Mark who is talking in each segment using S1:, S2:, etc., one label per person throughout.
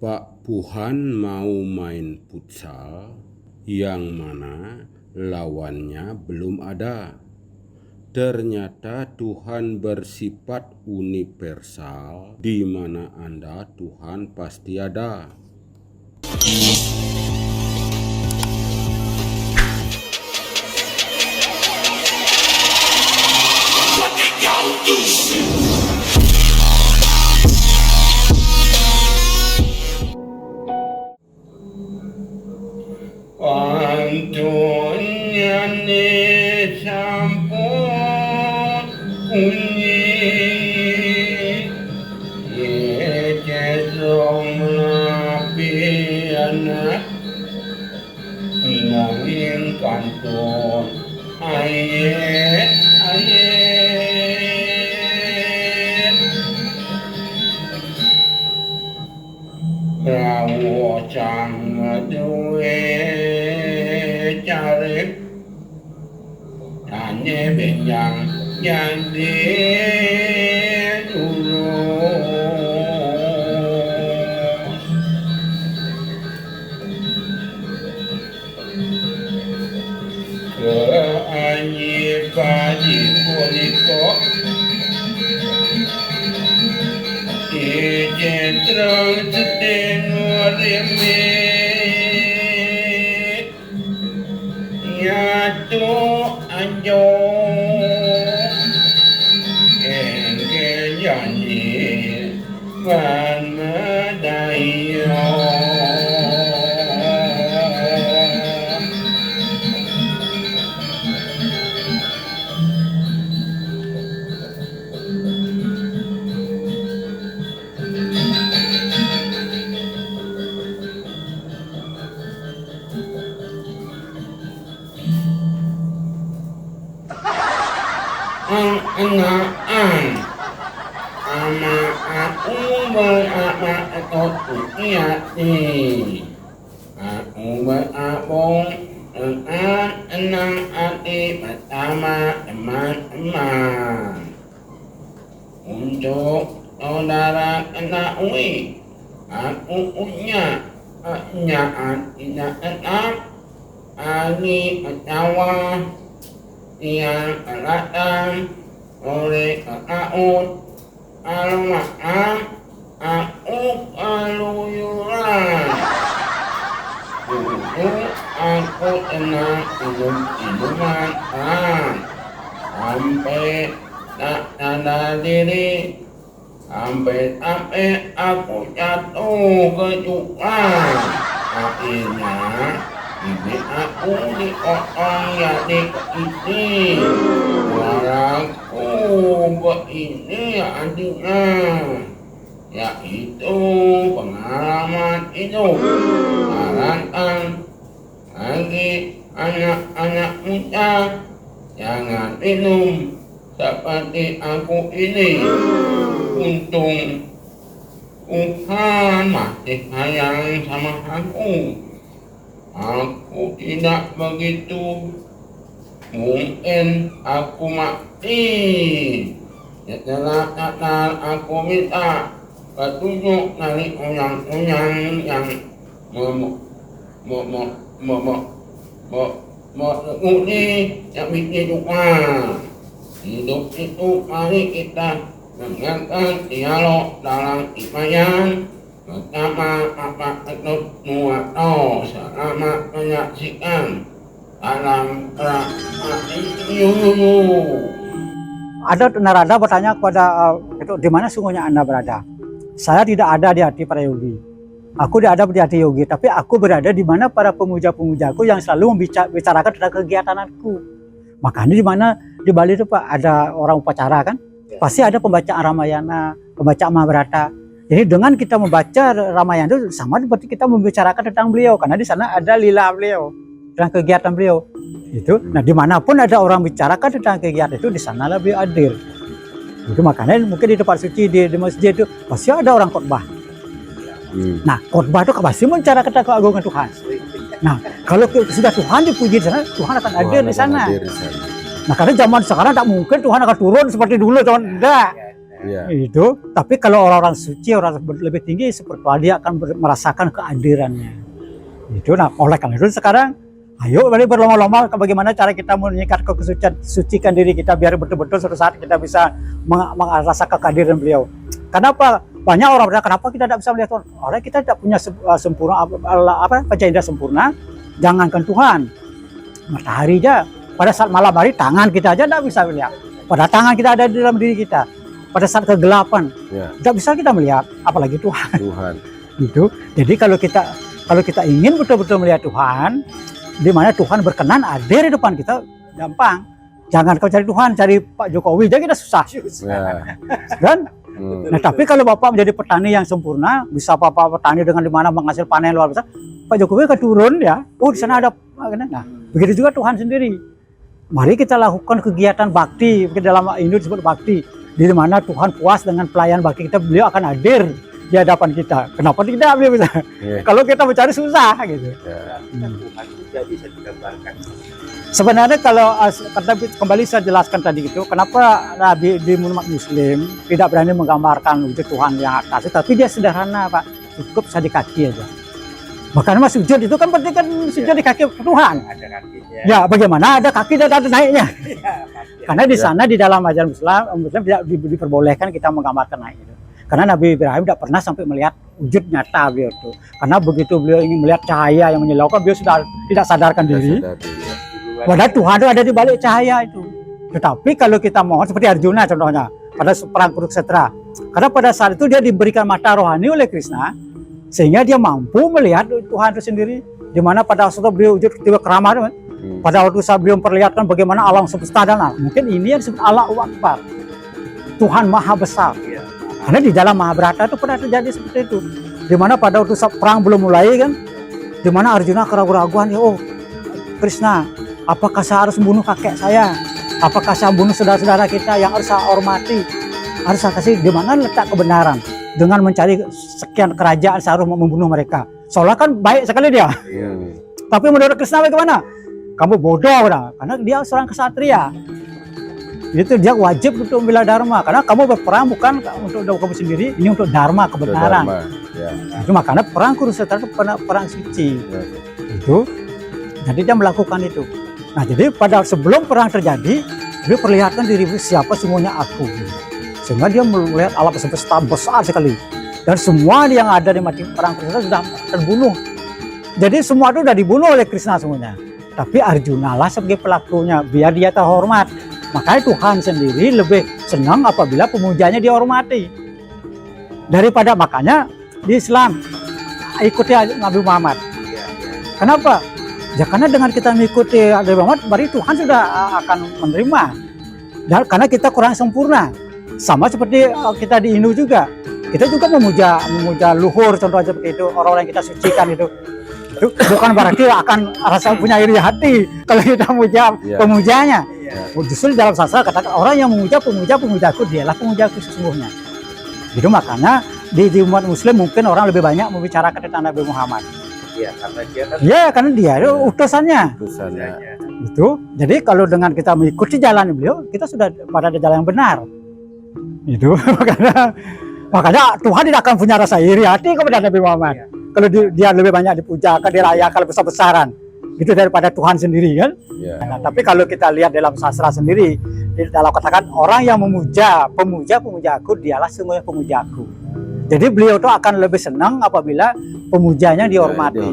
S1: Pak Puhan mau main futsal yang mana lawannya belum ada. Ternyata Tuhan bersifat universal, di mana Anda Tuhan pasti ada. Pantunnya ni sampun kunyi, ye cesong lapi anak ngangin kantun aye rawo cang duwe carip hanya benjang jadi dulu ke anyi badi kuliko ijen terang sedeng remeh nyatu anjo engke janji van medayo ang ama aku berapa ekor iati aku berabung dengan enam hati pertama teman-teman untuk saudara ketahui aku punya kenyaan tidak tetap hari pertama yang datang oleh kekaun almarhum aku keluyuran dulu aku tenang hidup-hidupan sampai tak sadar diri sampai aku jatuh ke jurang akhirnya ini aku dipotong jadi ini suaraku begini adiknya yaitu pengalaman hidup sarankan bagi anak-anak muda jangan minum seperti aku ini untung Tuhan masih sayang sama aku tidak begitu mungkin aku mati setelah Natal aku minta petunjuk dari orang-orang yang mengikuti yang bikin doa hidup itu mari kita mendengarkan dialog dalam ibadah pertama Bapak Ketut Nuwato selamat menyaksikan dalam
S2: Ada narada bertanya kepada Ketut, di mana sungguhnya Anda berada? Saya tidak ada di hati para yogi. Aku tidak ada di hati yogi, tapi aku berada di mana para pemuja-pemujaku yang selalu membicarakan tentang kegiatanku. Makanya di mana di Bali itu Pak ada orang upacara kan? Pasti ada pembacaan Ramayana, pembacaan Mahabharata. Jadi dengan kita membaca Ramayana itu sama seperti kita membicarakan tentang beliau karena di sana ada lila beliau, tentang kegiatan beliau. Itu, nah dimanapun ada orang bicarakan tentang kegiatan itu di sanalah beliau hadir. Itu makanya mungkin di tempat suci di masjid itu pasti ada orang khotbah. Nah khotbah itu pasti membicarakan tentang keagungan Tuhan. Nah kalau sudah Tuhan dipuji di sana, Tuhan akan hadir di sana. Nah karena zaman sekarang tak mungkin Tuhan akan turun seperti dulu, Tuhan enggak.
S3: Iya.
S2: Itu. Tapi kalau orang-orang suci, orang lebih tinggi spiritual, dia akan merasakan kehadirannya. Itu. Nah, oleh karena itu sekarang, ayo mari berlomba-lomba bagaimana cara kita meningkat kesucian, sucikan diri kita biar betul-betul suatu saat kita bisa merasakan kehadiran beliau. Kenapa? Banyak orang bertanya, kenapa kita tidak bisa melihat Tuhan? Orang kita tidak punya sempurna panca indera sempurna. Jangankan Tuhan, matahari aja. Pada saat malam hari tangan kita aja tidak bisa melihat. Pada tangan kita ada di dalam diri kita. Pada saat kegelapan tidak bisa kita melihat, apalagi Tuhan. Gitu. Jadi kalau kita ingin betul-betul melihat Tuhan, di mana Tuhan berkenan ada di depan kita, gampang. Jangan kau cari Tuhan, cari Pak Jokowi aja kita susah. Kan? Nah, tapi kalau Bapak menjadi petani yang sempurna, bisa Bapak petani dengan dimana menghasil panen luar biasa, Pak Jokowi akan turun ya. Oh, di sana ada. Nah, begitu juga Tuhan sendiri. Mari kita lakukan kegiatan bakti, dalam ini disebut bakti, di mana Tuhan puas dengan pelayan bakti kita, beliau akan hadir di hadapan kita. Kenapa tidak beliau bisa? Kalau kita mencari susah gitu.
S4: Tuhan juga bisa digambarkan.
S2: Sebenarnya kalau kembali saya jelaskan tadi gitu, kenapa Nabi di umat Muslim tidak berani menggambarkan wujud Tuhan yang atas, tapi dia sederhana Pak, cukup saya di kaki aja. Bahkan mas sujud itu kan penting kan sujud di kaki Tuhan.
S4: Ada kakinya.
S2: Ya bagaimana ada kaki dan ada naiknya. Karena di sana di dalam ajaran Muslim tidak diperbolehkan kita menggambarkan naik itu. Karena Nabi Ibrahim tidak pernah sampai melihat wujud nyata beliau itu. Karena begitu beliau ingin melihat cahaya yang menyilaukan, beliau sudah tidak sadarkan diri. Padahal Tuhan itu ada di balik cahaya itu. Tetapi kalau kita mohon seperti Arjuna contohnya pada perang Kurukshetra, karena pada saat itu dia diberikan mata rohani oleh Krishna, sehingga dia mampu melihat Tuhan itu sendiri. Di mana pada saat beliau wujud tiba keramat, pada waktu saat beliau memperlihatkan bagaimana alam semesta dan mungkin ini yang disebut Allahu Akbar, Tuhan Maha Besar. Karena di dalam Mahabharata itu pernah terjadi seperti itu. Di mana pada waktu saat perang belum mulai kan, di mana Arjuna keraguan-raguan, ya oh Krishna, apakah saya harus membunuh kakek saya? Apakah saya membunuh saudara-saudara kita yang harus saya hormati? Harus saya kasih, di mana letak kebenaran? Dengan mencari sekian kerajaan saya harus membunuh mereka. Soalnya kan baik sekali dia. Tapi menurut Krishna bagaimana? Kamu bodoh, karena dia seorang kesatria. Itu dia wajib untuk membela dharma. Karena kamu berperang bukan untuk kamu sendiri, ini untuk dharma, kebenaran. Itu makanya perang Kurukshetra itu perang suci. Itu. Jadi dia melakukan itu. Nah jadi pada sebelum perang terjadi, dia perlihatkan diri siapa semuanya aku. Sehingga dia melihat alam semesta besar sekali. Dan semua yang ada di mati perang Kurukshetra sudah terbunuh. Jadi semua itu sudah dibunuh oleh Krishna semuanya. Tapi Arjuna lah sebagai pelakunya, biar dia terhormat. Makanya Tuhan sendiri lebih senang apabila pemujanya dihormati. Daripada makanya di Islam ikuti Nabi Muhammad. Kenapa? Ya karena dengan kita mengikuti Nabi Muhammad, berarti Tuhan sudah akan menerima. Dan karena kita kurang sempurna. Sama seperti kita di Hindu juga. Kita juga memuja luhur, contoh seperti itu, orang-orang yang kita sucikan itu. Itu bukan berarti akan rasa punya iri hati kalau kita memuja pemujanya. Justru dalam sastra katakan orang yang memuja pemujaku, dialah pemujaku sesungguhnya. Itu makanya di umat Muslim mungkin orang lebih banyak membicarakan tentang Nabi Muhammad.
S4: Iya, karena dia kan.
S2: Ya, karena dia itu utusannya. Itu. Jadi kalau dengan kita mengikuti jalan beliau, kita sudah pada jalan yang benar. Itu makanya Tuhan tidak akan punya rasa iri hati kepada Nabi Muhammad. Kalau dia lebih banyak dipujakan, dirayakan besar-besaran. Itu daripada Tuhan sendiri kan. Nah, tapi kalau kita lihat dalam sastra sendiri, dalam katakan orang yang pemujaku, dialah semuanya pemujaku. Jadi beliau itu akan lebih senang apabila pemujanya dihormati.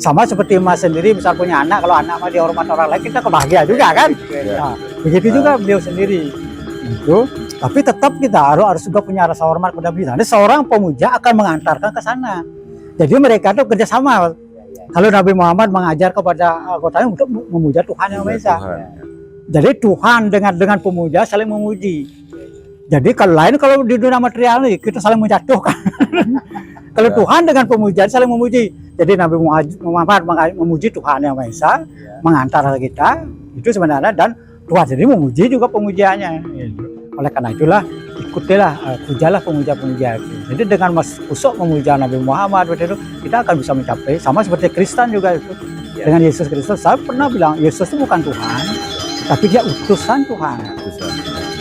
S2: Sama seperti Mas sendiri, misal punya anak, kalau anak mah dihormati orang lain, kita kebahagia juga kan. Nah, begitu juga beliau sendiri. Itu. Tapi tetap kita harus juga punya rasa hormat kepada beliau. Jadi seorang pemuja akan mengantarkan ke sana. Jadi mereka itu kerjasama. Kalau Nabi Muhammad mengajar kepada anggotanya untuk memuja Tuhan yang Maha Esa. Jadi Tuhan dengan pemuja saling memuji. Jadi kalau di dunia material nih kita saling menjatuhkan. Kalau Tuhan dengan pemuja saling memuji. Jadi Nabi Muhammad memuji Tuhan yang Maha Esa, mengantar kita itu sebenarnya, dan Tuhan sendiri memuji juga pemujanya. Oleh karena itulah ikutilah, pujalah pemuja-pemuja. Jadi dengan kusuk memuja Nabi Muhammad itu kita akan bisa mencapai. Sama seperti Kristen juga itu. Dengan Yesus Kristus, saya pernah bilang Yesus itu bukan Tuhan, tapi dia utusan Tuhan.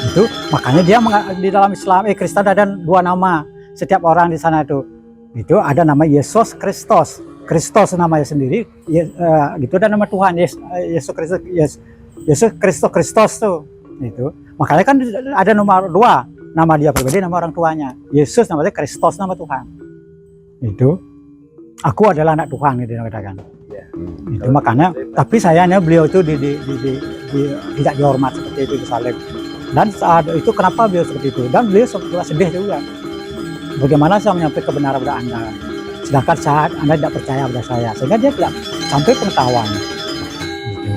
S2: Itu makanya dia di dalam Islam Kristen ada 2 nama setiap orang di sana itu. Itu ada nama Yesus Kristus. Kristus namanya sendiri, gitu, ada nama Tuhan Yesus Kristus, Yesus Kristus tuh. Itu. Makanya kan ada nomor 2, nama dia pribadi, nama orang tuanya. Yesus namanya, Kristus nama Tuhan. Itu. Aku adalah anak Tuhan gitu katakan.
S4: Ya.
S2: Itu makanya, tapi sayangnya beliau itu tidak dihormat seperti itu di salib. Dan saat itu kenapa beliau seperti itu? Dan beliau juga sedih juga. Bagaimana saya menyampaikan kebenaran kepada Anda? Sedangkan saat Anda tidak percaya pada saya, sehingga dia tidak sampai pengetahuan. Gitu.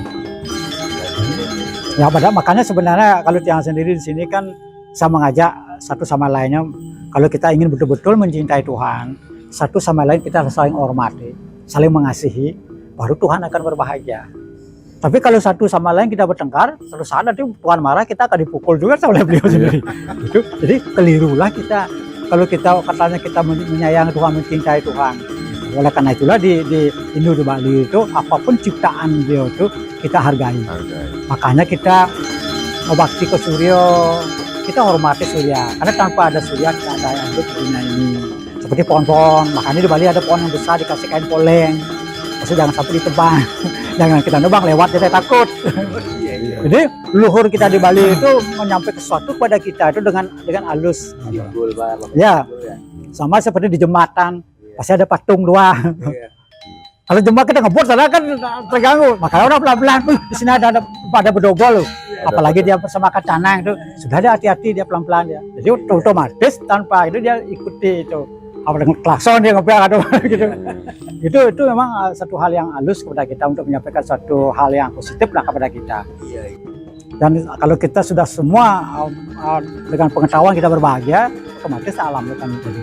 S2: Ya, makanya sebenarnya kalau tiang sendiri di sini kan saya mengajak satu sama lainnya, kalau kita ingin betul-betul mencintai Tuhan, satu sama lain kita harus saling hormati, saling mengasihi, baru Tuhan akan berbahagia. Tapi kalau satu sama lain kita bertengkar, terus saat nanti Tuhan marah, kita akan dipukul juga oleh beliau sendiri. Gitu. Jadi kelirulah kita. Kalau kita katanya kita menyayangi Tuhan, mencintai Tuhan. Oleh karena itulah di Hindu di Bali itu apapun ciptaan beliau itu kita hargai. Makanya kita bakti ke Surya, kita hormati Surya. Karena tanpa ada Surya tidak ada yang hidup di dunia ini. Seperti pohon-pohon, makanya di Bali ada pohon yang besar dikasih kain poleng. Maksudnya jangan sampai ditebang. Jangan kita nebang lewat, kita takut. Jadi luhur kita di Bali itu menyampaikan sesuatu kepada kita itu dengan halus. Ya, sama seperti di jembatan, pasti ada patung 2. Kalau jembatan kita ngebut, salah kan terganggu. Makanya orang pelan-pelan, di sini ada bedogol loh. Apalagi dia bersama canang itu, sudah ada hati-hati dia pelan-pelan ya. Jadi otomatis tanpa itu dia ikuti itu. Apa dengan klakson dia ngepel atau gitu. Itu memang satu hal yang halus kepada kita untuk menyampaikan satu hal yang positif kepada kita. Dan kalau kita sudah semua dengan pengetahuan kita berbahagia, otomatis alam akan jadi.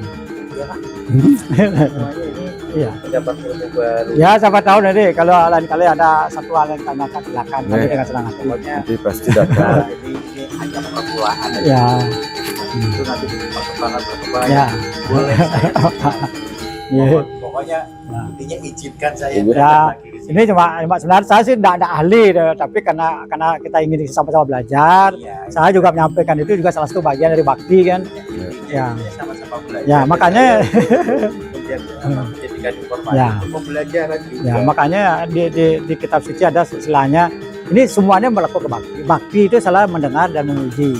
S2: Iya.
S4: Dapat ilmu baru.
S2: Ya, siapa tahu nanti kalau lain kali ada satu hal yang kami akan silakan kami dengan senang hati.
S4: Nanti
S3: pasti datang.
S4: Jadi ini hanya permulaan.
S2: Ya.
S4: Itu nanti perkembangan
S2: Ya.
S4: boleh.
S2: Ya.
S4: Pokoknya intinya izinkan saya.
S2: Ya. Ini cuma sebenarnya saya sih tidak ada ahli, tapi karena kita ingin sama-sama belajar, saya juga menyampaikan itu juga salah satu bagian dari bakti kan. Ya.
S4: Sama-sama belajar.
S2: Ya, makanya
S4: menjadikan informasi
S2: ya.
S4: untuk pembelajaran juga.
S2: Ya, makanya di kitab suci ada istilahnya ini semuanya melakukan bakti. Bakti itu salah mendengar dan memuji.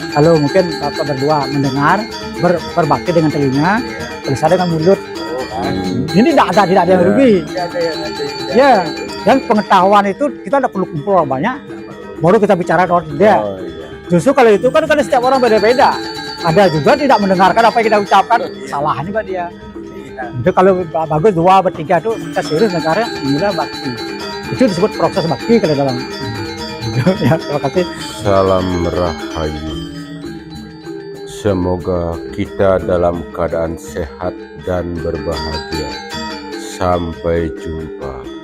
S2: Kalau mungkin Bapak berdua mendengar, berbakti dengan telinga, tulisan dengan mulut. Ini tidak ada yang rugi. Ya, dan pengetahuan itu kita tidak perlu kumpul banyak, baru kita bicara soal dia. Justru kalau itu kan setiap orang beda-beda. Ada juga tidak mendengarkan apa yang kita ucapkan, salah juga dia. Itu kalau bagus 2 bertiga itu kita serius negara, inilah bakti. Itu disebut proses bakti kalau dalam. Ya, terima kasih.
S3: Salam Rahayu. Semoga kita dalam keadaan sehat dan berbahagia. Sampai jumpa.